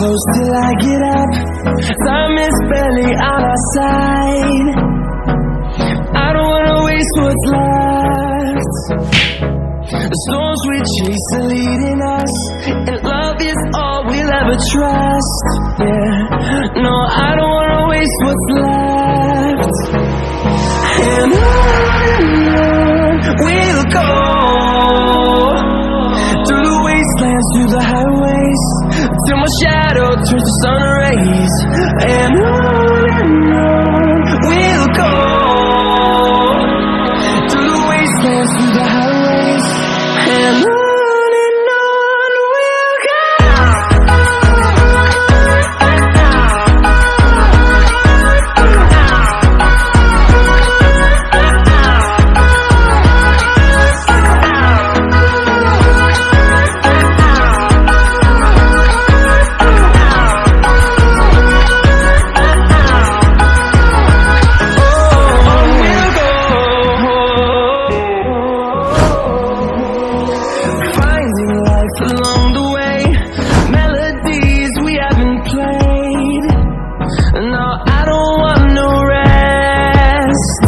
close till I get up. Time is barely on our side. I don't wanna waste what's left. The storms we chase are leading us, and love is all we'll ever trust. Yeah, no, I don't wanna waste what's left. And on we'll go, through the wastelands, through the highways, till my shadow turns to sun rays. And on we'll go, through the wastelands, through the highways, and on we'll go. Along the way, melodies we haven't played. No, I don't want no rest.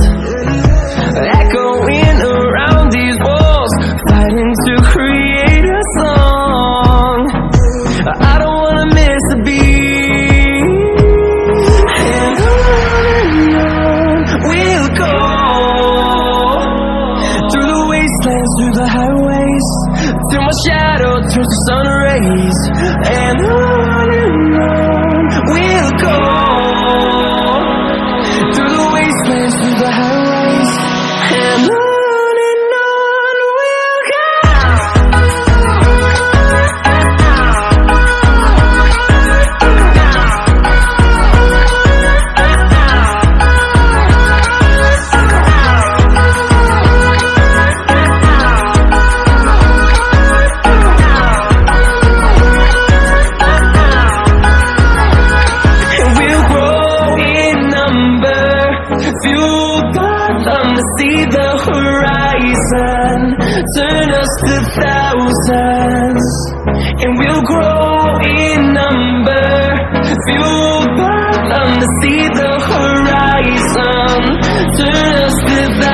Echoing around these walls, fighting to create a song. I don't wanna miss a beat. And on we'll go, through the wastelands, through the highways, till my shadow turns to sun rays. And on we'll go, through the wastelands, through the highways, and on we'll go. Fueled by them to see the horizon, turn us to thousands, and we'll grow in number. Fueled by them to see the horizon, turn us to thousands.